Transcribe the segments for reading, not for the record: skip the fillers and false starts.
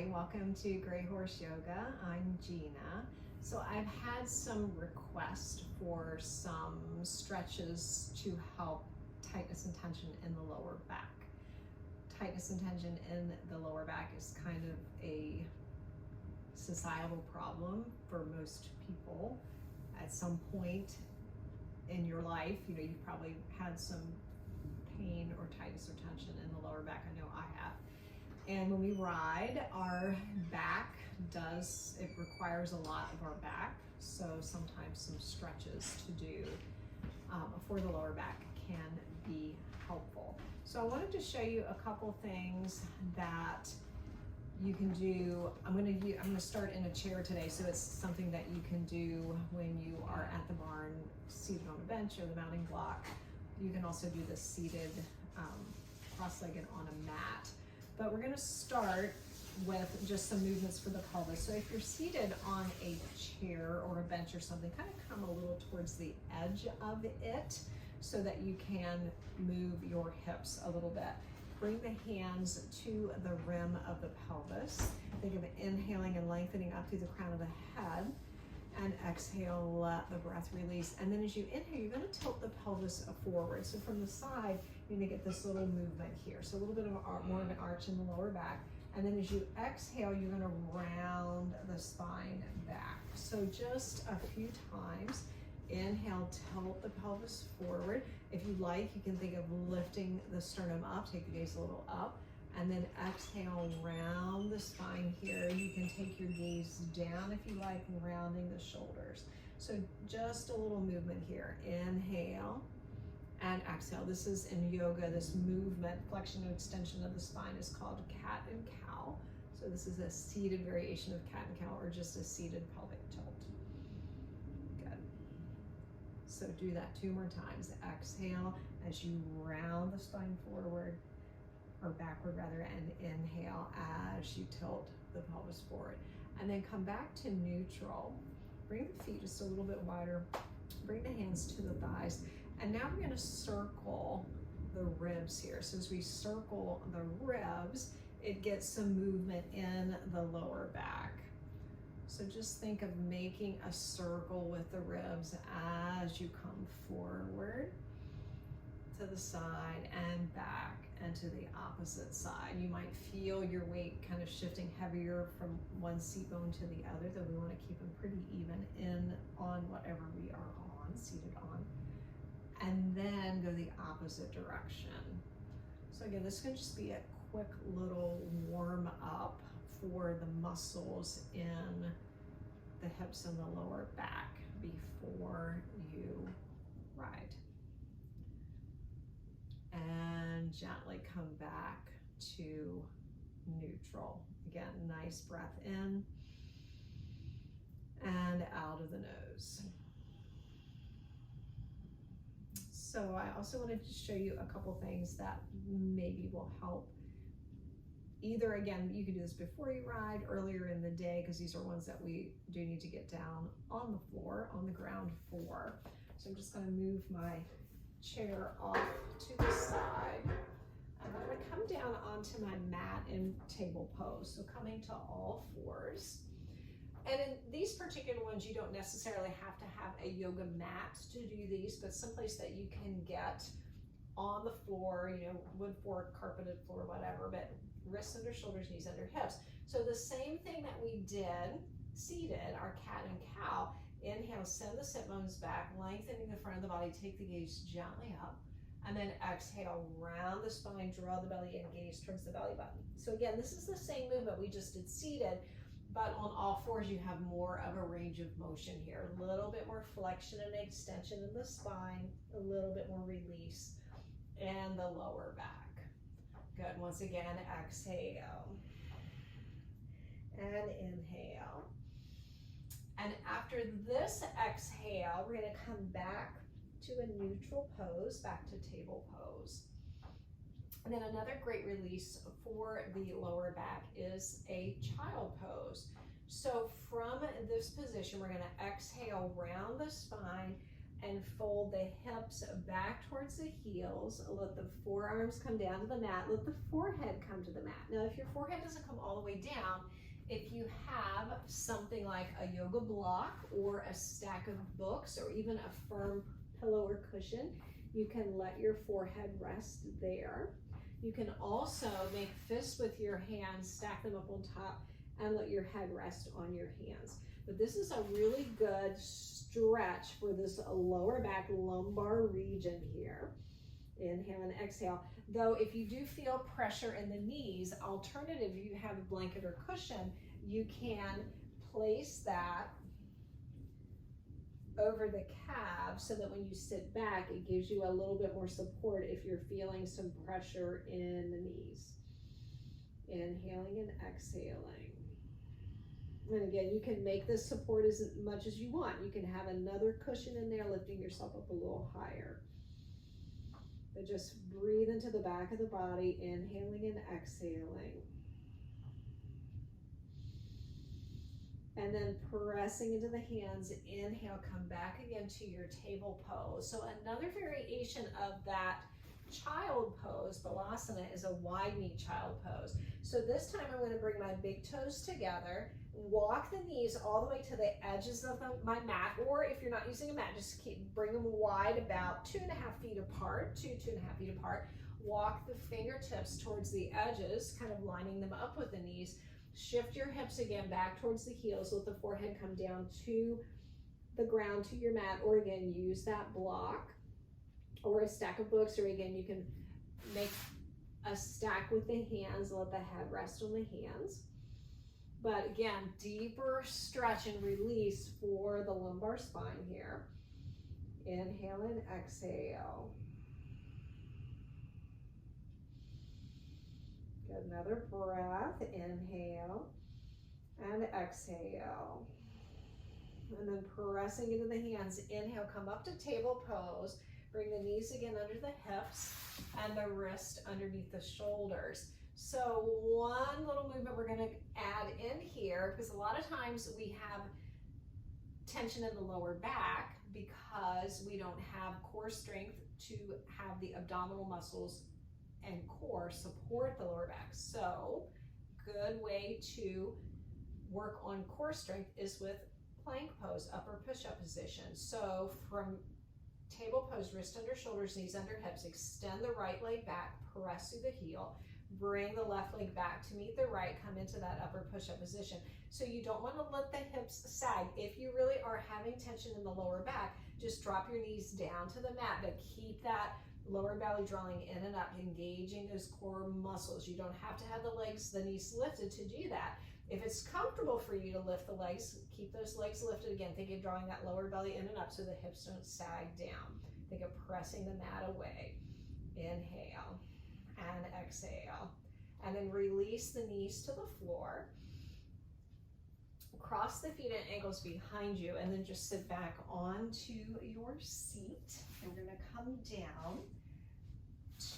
Hi, welcome to Grey Horse Yoga. I'm Gina. So I've had some requests for some stretches to help tightness and tension in the lower back. Tightness and tension in the lower back is kind of a societal problem for most people. At some point in your life, you've probably had some pain or tightness or tension in the lower back. I know I have. And when we ride, our back it requires a lot of our back. So sometimes some stretches to do for the lower back can be helpful. So I wanted to show you a couple things that you can do. I'm going to start in a chair today, so it's something that you can do when you are at the barn, seated on a bench or the mounting block. You can also do this seated, cross-legged on a mat. But we're going to start with just some movements for the pelvis. So if you're seated on a chair or a bench or something, kind of come a little towards the edge of it so that you can move your hips a little bit. Bring the hands to the rim of the pelvis. Think of inhaling and lengthening up through the crown of the head. And exhale, let the breath release. And then as you inhale, you're going to tilt the pelvis forward. So from the side, you're going to get this little movement here. So a little bit of more of an arch in the lower back. And then as you exhale, you're going to round the spine back. So just a few times. Inhale, tilt the pelvis forward. If you like, you can think of lifting the sternum up. Take the gaze a little up. And then exhale, round the spine here. You can take your gaze down if you like, rounding the shoulders. So just a little movement here. Inhale and exhale. This is in yoga, this movement, flexion and extension of the spine is called cat and cow. So this is a seated variation of cat and cow, or just a seated pelvic tilt. Good. So do that 2 more times. Exhale as you round the spine forward, or backward rather, and inhale as you tilt the pelvis forward. And then come back to neutral. Bring the feet just a little bit wider. Bring the hands to the thighs. And now we're going to circle the ribs here. So as we circle the ribs, it gets some movement in the lower back. So just think of making a circle with the ribs as you come forward, to the side and back, and to the opposite side. You might feel your weight kind of shifting heavier from one seat bone to the other, though we want to keep them pretty even on whatever we are on, seated on. And then go the opposite direction. So again, this can just be a quick little warm up for the muscles in the hips and the lower back before you ride. And gently come back to neutral. Again, nice breath in and out of the nose. So I also wanted to show you a couple things that maybe will help. Either, again, you can do this before you ride, earlier in the day, because these are ones that we do need to get down on the floor, on the ground for. So I'm just going to move my chair off to the side. I'm going to come down onto my mat in table pose. So coming to all fours. And in these particular ones, you don't necessarily have to have a yoga mat to do these, but someplace that you can get on the floor, wood floor, carpeted floor, whatever, but wrists under shoulders, knees under hips. So the same thing that we did seated, our cat and cow. Inhale, send the sit bones back, lengthening the front of the body, take the gaze gently up, and then exhale, round the spine, draw the belly in, gaze towards the belly button. So again, this is the same movement we just did seated, but on all fours you have more of a range of motion here. A little bit more flexion and extension in the spine, a little bit more release in the lower back. Good, once again, exhale and inhale. And after this exhale, we're going to come back to a neutral pose, back to table pose. And then another great release for the lower back is a child pose. So from this position, we're going to exhale, round the spine, and fold the hips back towards the heels. Let the forearms come down to the mat. Let the forehead come to the mat. Now, if your forehead doesn't come all the way down, if you have something like a yoga block or a stack of books or even a firm pillow or cushion, you can let your forehead rest there. You can also make fists with your hands, stack them up on top, and let your head rest on your hands. But this is a really good stretch for this lower back lumbar region here. Inhale and exhale. Though if you do feel pressure in the knees, alternative, if you have a blanket or cushion, you can place that over the calves so that when you sit back, it gives you a little bit more support if you're feeling some pressure in the knees. Inhaling and exhaling. And again, you can make this support as much as you want. You can have another cushion in there, lifting yourself up a little higher. But just breathe into the back of the body, inhaling and exhaling. And then pressing into the hands, inhale, come back again to your table pose. So another variation of that child pose, Balasana, is a wide knee child pose. So this time I'm going to bring my big toes together, walk the knees all the way to the edges of my mat, or if you're not using a mat, just bring them wide, about 2.5 feet apart, 2.5 feet apart. Walk the fingertips towards the edges, kind of lining them up with the knees. Shift your hips again back towards the heels. Let the forehead come down to the ground, to your mat, or again, use that block or a stack of books, or again, you can make a stack with the hands. Let the head rest on the hands. But again, deeper stretch and release for the lumbar spine here. Inhale and exhale. Good, another breath. Inhale and exhale. And then pressing into the hands. Inhale, come up to table pose. Bring the knees again under the hips and the wrist underneath the shoulders. So one little movement we're going to add in here, because a lot of times we have tension in the lower back because we don't have core strength to have the abdominal muscles and core support the lower back. So good way to work on core strength is with plank pose, upper push-up position. So from table pose, wrist under shoulders, knees under hips, extend the right leg back, press through the heel, bring the left leg back to meet the right, come into that upper push-up position. So you don't want to let the hips sag. If you really are having tension in the lower back, just drop your knees down to the mat, but keep that lower belly drawing in and up, engaging those core muscles. You don't have to have the knees lifted to do that. If it's comfortable for you to lift the legs, keep those legs lifted. Again, think of drawing that lower belly in and up so the hips don't sag down. Think of pressing the mat away. Inhale and exhale. And then release the knees to the floor. Cross the feet and ankles behind you, and then just sit back onto your seat. And we're going to come down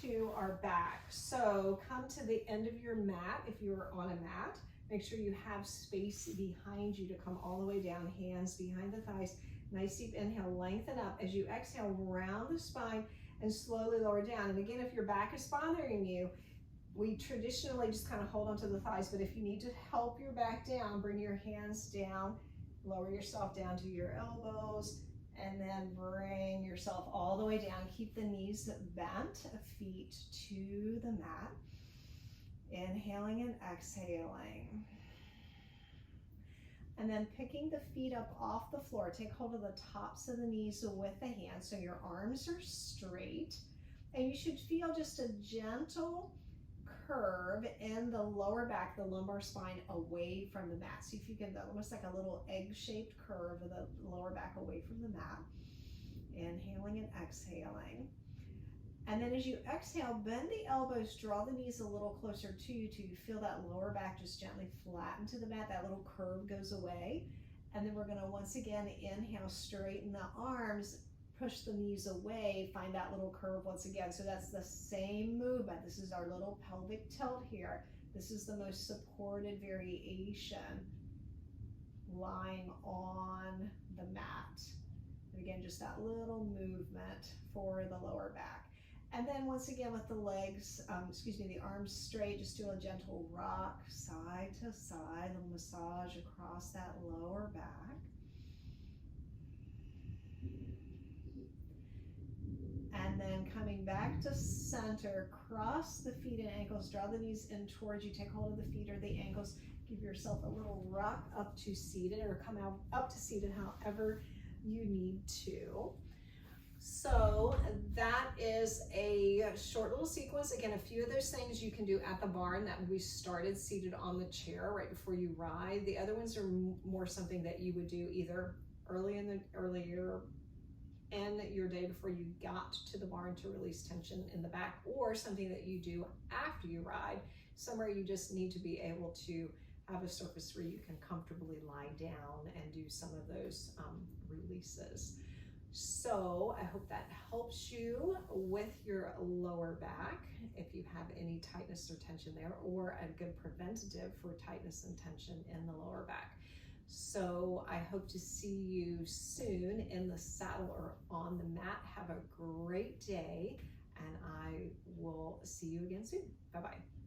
to our back. So come to the end of your mat if you're on a mat. Make sure you have space behind you to come all the way down, hands behind the thighs. Nice deep inhale, lengthen up. As you exhale, round the spine and slowly lower down. And again, if your back is bothering you, we traditionally just kind of hold onto the thighs, but if you need to help your back down, bring your hands down, lower yourself down to your elbows, and then bring yourself all the way down. Keep the knees bent, feet to the mat. Inhaling and exhaling. And then picking the feet up off the floor. Take hold of the tops of the knees with the hands so your arms are straight. And you should feel just a gentle curve in the lower back, the lumbar spine away from the mat. See if you can, almost like a little egg-shaped curve of the lower back away from the mat. Inhaling and exhaling. And then as you exhale, bend the elbows, draw the knees a little closer to you till you feel that lower back just gently flatten to the mat. That little curve goes away. And then we're going to once again inhale, straighten the arms, push the knees away, find that little curve once again. So that's the same movement. This is our little pelvic tilt here. This is the most supported variation lying on the mat. And again, just that little movement for the lower back. And then once again with the legs, the arms straight, just do a gentle rock side to side, a massage across that lower back. And then coming back to center, cross the feet and ankles, draw the knees in towards you, take hold of the feet or the ankles, give yourself a little rock up to seated, or come out up to seated however you need to. So that is a short little sequence. Again, a few of those things you can do at the barn that we started seated on the chair right before you ride. The other ones are more something that you would do either earlier in your day before you got to the barn to release tension in the back, or something that you do after you ride, somewhere you just need to be able to have a surface where you can comfortably lie down and do some of those releases. So I hope that helps you with your lower back if you have any tightness or tension there, or a good preventative for tightness and tension in the lower back. So I hope to see you soon in the saddle or on the mat. Have a great day, and I will see you again soon. Bye-bye.